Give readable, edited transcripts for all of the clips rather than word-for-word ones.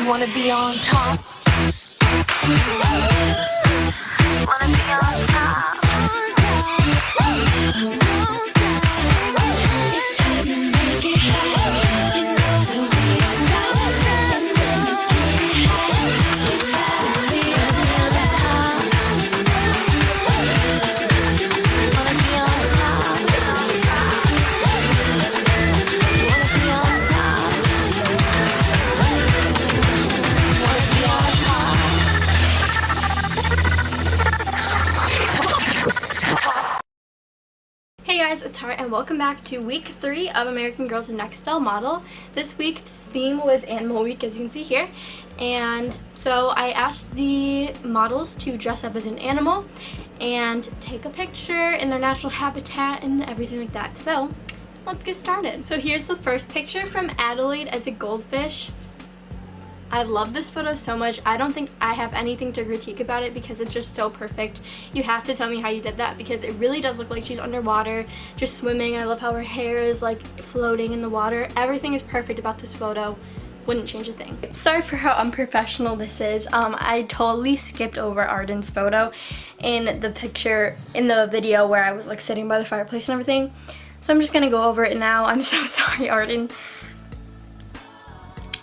Wanna be on top. Wanna be on top. It's time to make it happen. You know that we don't stop. And when you get it high, it's gotta be on top. Wanna be on top. Wanna be on top. Wanna be on top. Hey guys, it's Heart and welcome back to week 3 of American Girl's Next Doll Model. This week's theme was Animal Week, as you can see here. And so I asked the models to dress up as an animal and take a picture in their natural habitat and everything like that. So let's get started. So here's the first picture from Adelaide as a goldfish. I love this photo so much. I don't think I have anything to critique about it because it's just so perfect. You have to tell me how you did that because it really does look like she's underwater, just swimming. I love how her hair is like floating in the water. Everything is perfect about this photo. Wouldn't change a thing. Sorry for how unprofessional this is. I totally skipped over Arden's photo in the picture, in the video where I was like sitting by the fireplace and everything. So I'm just gonna go over it now. I'm so sorry, Arden.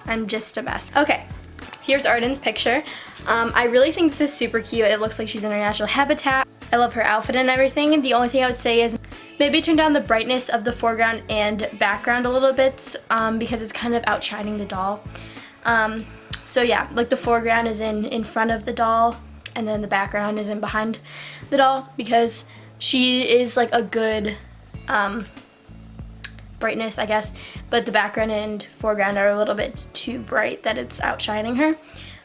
I'm just a mess. Okay, here's Arden's picture. I really think this is super cute. It looks like she's in her natural habitat. I love her outfit and everything. The only thing I would say is maybe turn down the brightness of the foreground and background a little bit because it's kind of outshining the doll. So yeah, like the foreground is in front of the doll and then the background is in behind the doll because she is like a good brightness, I guess, but the background and foreground are a little bit too bright that it's outshining her.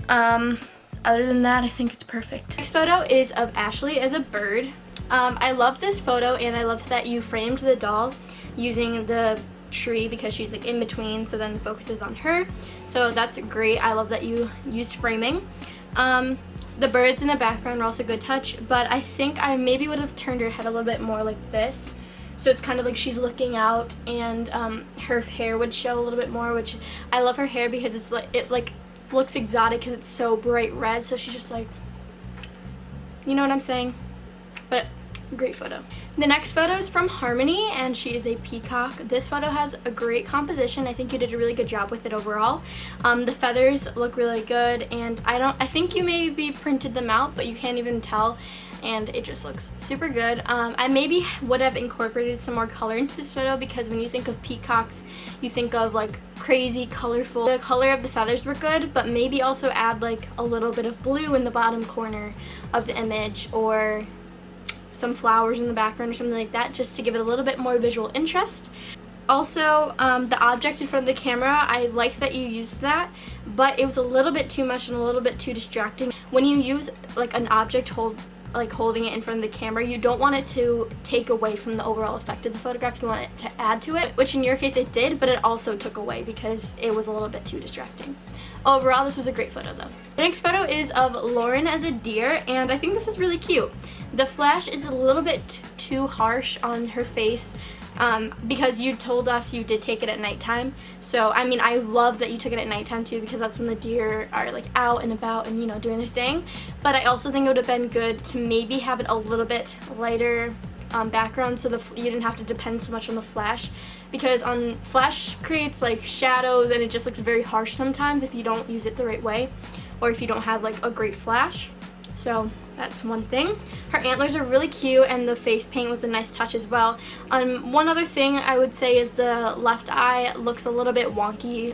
Other than that, I think it's perfect. Next photo is of Ashley as a bird. I love this photo and I love that you framed the doll using the tree because she's like in between, so then the focus is on her. So that's great. I love that you used framing. The birds in the background are also a good touch, but I think I maybe would have turned her head a little bit more like this. So it's kind of like she's looking out and her hair would show a little bit more, which I love her hair because it's like it like looks exotic because it's so bright red. So she's just like, you know what I'm saying? But great photo. The next photo is from Harmony and she is a peacock. This photo has a great composition. I think you did a really good job with it overall. The feathers look really good and I think you maybe printed them out, but you can't even tell. And it just looks super good. I maybe would have incorporated some more color into this photo because when you think of peacocks, you think of like crazy colorful. The color of the feathers were good, but maybe also add like a little bit of blue in the bottom corner of the image or some flowers in the background or something like that, just to give it a little bit more visual interest. Also, the object in front of the camera, I liked that you used that, but it was a little bit too much and a little bit too distracting. When you use like an object holding it in front of the camera, you don't want it to take away from the overall effect of the photograph. You want it to add to it, which in your case it did, but it also took away because it was a little bit too distracting. Overall, this was a great photo though. The next photo is of Lauren as a deer, and I think this is really cute. The flash is a little bit too harsh on her face because you told us you did take it at nighttime. So I mean, I love that you took it at nighttime too because that's when the deer are like out and about and, you know, doing their thing. But I also think it would have been good to maybe have it a little bit lighter background so you didn't have to depend so much on the flash, because on flash creates like shadows and it just looks very harsh sometimes if you don't use it the right way or if you don't have like a great flash. So that's one thing. Her antlers are really cute and the face paint was a nice touch as well. One other thing I would say is the left eye looks a little bit wonky.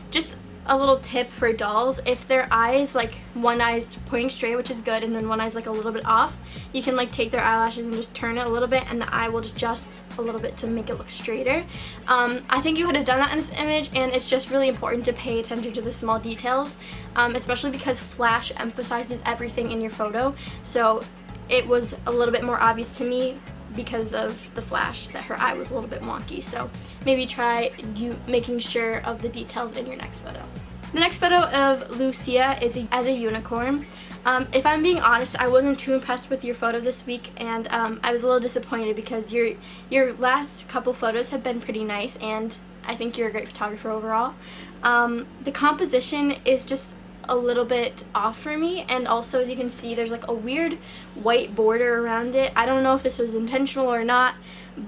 Just a little tip for dolls, if their eyes, like one eye's pointing straight, which is good, and then one eye's like a little bit off, you can like take their eyelashes and just turn it a little bit and the eye will just adjust a little bit to make it look straighter. I think you could have done that in this image, and it's just really important to pay attention to the small details, especially because flash emphasizes everything in your photo. So it was a little bit more obvious to me because of the flash that her eye was a little bit wonky. So maybe try making sure of the details in your next photo. The next photo of Lucia is as a unicorn. If I'm being honest, I wasn't too impressed with your photo this week, and I was a little disappointed because your last couple photos have been pretty nice, and I think you're a great photographer overall. The composition is just a little bit off for me, and also, as you can see, there's like a weird white border around it. I don't know if this was intentional or not,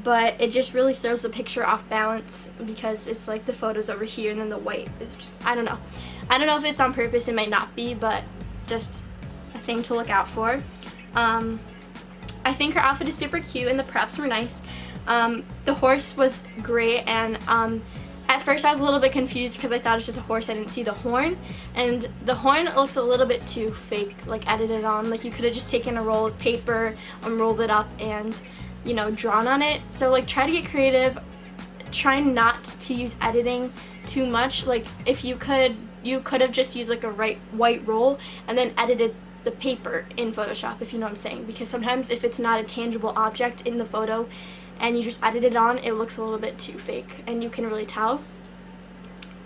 but it just really throws the picture off balance because it's like the photos over here and then the white is just, I don't know. I don't know if it's on purpose, it might not be, but just a thing to look out for. I think her outfit is super cute and the props were nice. The horse was great, and at first I was a little bit confused because I thought it was just a horse. I didn't see the horn, and the horn looks a little bit too fake, like edited on. Like you could have just taken a roll of paper, rolled it up, and you know, drawn on it. So like, try to get creative. Try not to use editing too much. Like if you could have just used like a white roll and then edited the paper in Photoshop, if you know what I'm saying, because sometimes if it's not a tangible object in the photo and you just edit it on, it looks a little bit too fake and you can really tell.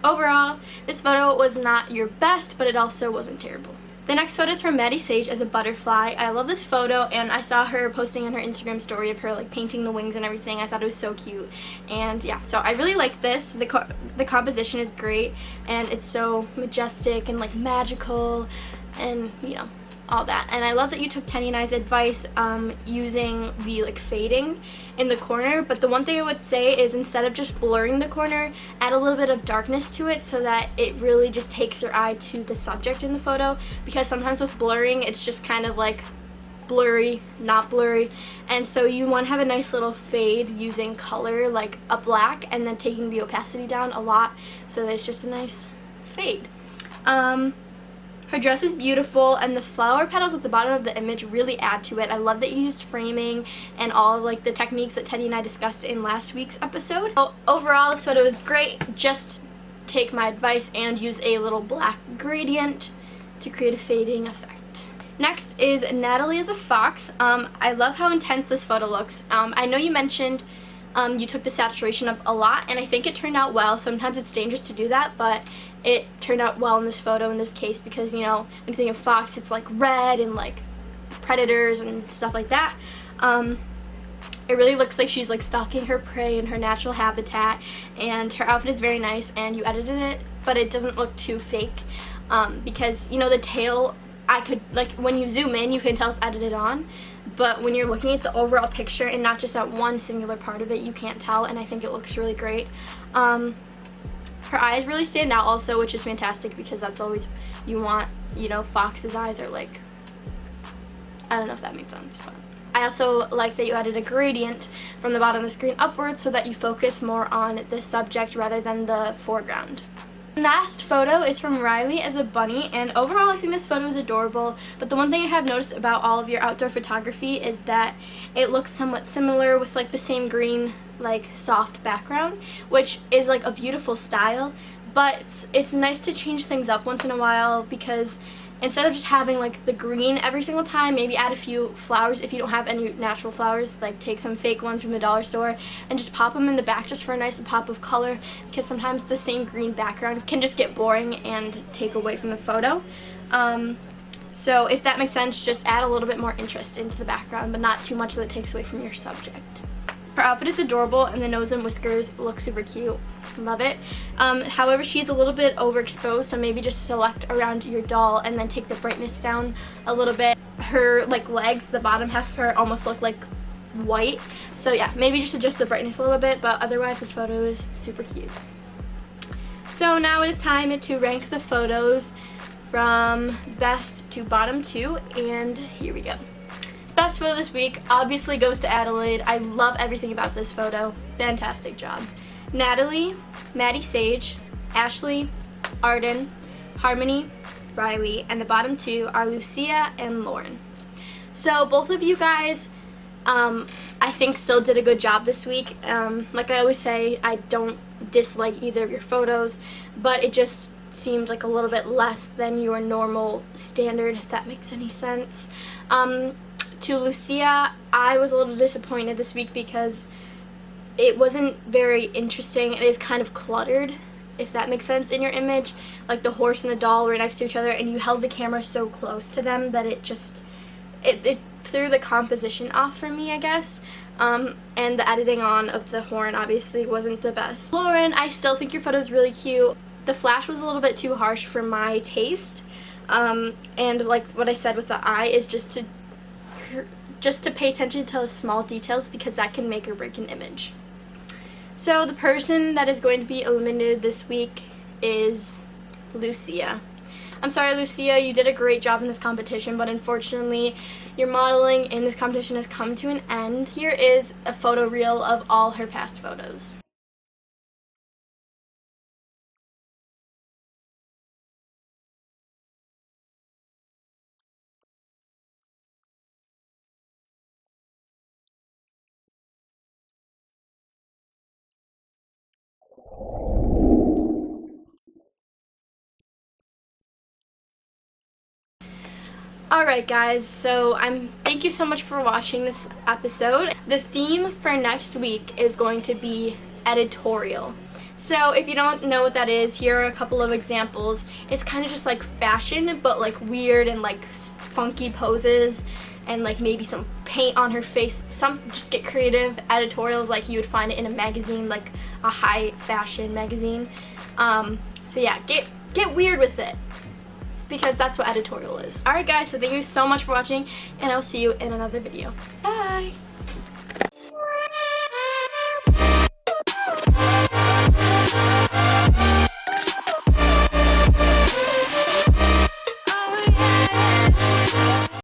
Overall, this photo was not your best, but it also wasn't terrible. The next photo is from Maddie Sage as a butterfly. I love this photo, and I saw her posting on her Instagram story of her like painting the wings and everything. I thought it was so cute, and yeah, so I really like this. The composition is great, and it's so majestic and like magical, and you know, all that. And I love that you took Tenny and I's advice using the like fading in the corner, but the one thing I would say is instead of just blurring the corner, add a little bit of darkness to it so that it really just takes your eye to the subject in the photo, because sometimes with blurring it's just kind of like blurry, not blurry, and so you want to have a nice little fade using color like a black and then taking the opacity down a lot so that it's just a nice fade. Her dress is beautiful, and the flower petals at the bottom of the image really add to it. I love that you used framing and all of like the techniques that Teddy and I discussed in last week's episode. So overall, this photo is great. Just take my advice and use a little black gradient to create a fading effect. Next is Natalie as a fox. I love how intense this photo looks. I know you mentioned you took the saturation up a lot, and I think it turned out well. Sometimes it's dangerous to do that, but it turned out well in this photo, in this case, because, you know, when you think of fox, it's like red and like predators and stuff like that. It really looks like she's like stalking her prey in her natural habitat, and her outfit is very nice, and you edited it, but it doesn't look too fake, because, you know, the tail, I could, like, when you zoom in, you can tell it's edited on, but when you're looking at the overall picture and not just at one singular part of it, you can't tell, and I think it looks really great. Her eyes really stand out also, which is fantastic because that's always you want, you know, fox's eyes are like, I don't know if that makes sense, but I also like that you added a gradient from the bottom of the screen upwards so that you focus more on the subject rather than the foreground. Last photo is from Riley as a bunny, and overall I think this photo is adorable, but the one thing I have noticed about all of your outdoor photography is that it looks somewhat similar with like the same green like soft background, which is like a beautiful style, but it's nice to change things up once in a while, because instead of just having like the green every single time, maybe add a few flowers. If you don't have any natural flowers, like take some fake ones from the dollar store and just pop them in the back just for a nice pop of color, because sometimes the same green background can just get boring and take away from the photo. So if that makes sense, just add a little bit more interest into the background, but not too much that takes away from your subject. Her outfit is adorable, and the nose and whiskers look super cute. Love it. However, she's a little bit overexposed, so maybe just select around your doll and then take the brightness down a little bit. Her like legs, the bottom half of her almost look like white. So yeah, maybe just adjust the brightness a little bit, but otherwise this photo is super cute. So now it is time to rank the photos from best to bottom two, and here we go. Best photo this week obviously goes to Adelaide. I love everything about this photo. Fantastic job. Natalie, Maddie Sage, Ashley, Arden, Harmony, Riley, and the bottom two are Lucia and Lauren. So both of you guys, I think still did a good job this week. Like I always say, I don't dislike either of your photos, but it just seemed like a little bit less than your normal standard, if that makes any sense. To Lucia, I was a little disappointed this week because it wasn't very interesting. It is kind of cluttered, if that makes sense, in your image. Like the horse and the doll were next to each other and you held the camera so close to them that it just, it threw the composition off for me, I guess. And the editing on of the horn obviously wasn't the best. Lauren, I still think your photo is really cute. The flash was a little bit too harsh for my taste. And like what I said with the eye is just to pay attention to the small details, because that can make or break an image. So the person that is going to be eliminated this week is Lucia. I'm sorry, Lucia, you did a great job in this competition, but unfortunately your modeling in this competition has come to an end. Here is a photo reel of all her past photos. Alright guys, so thank you so much for watching this episode. The theme for next week is going to be editorial. So if you don't know what that is, here are a couple of examples. It's kind of just like fashion, but like weird and like funky poses, and like maybe some paint on her face. Just get creative editorials like you would find it in a magazine, like a high fashion magazine. So yeah, get weird with it, because that's what editorial is. Alright guys, so thank you so much for watching, and I'll see you in another video. Bye!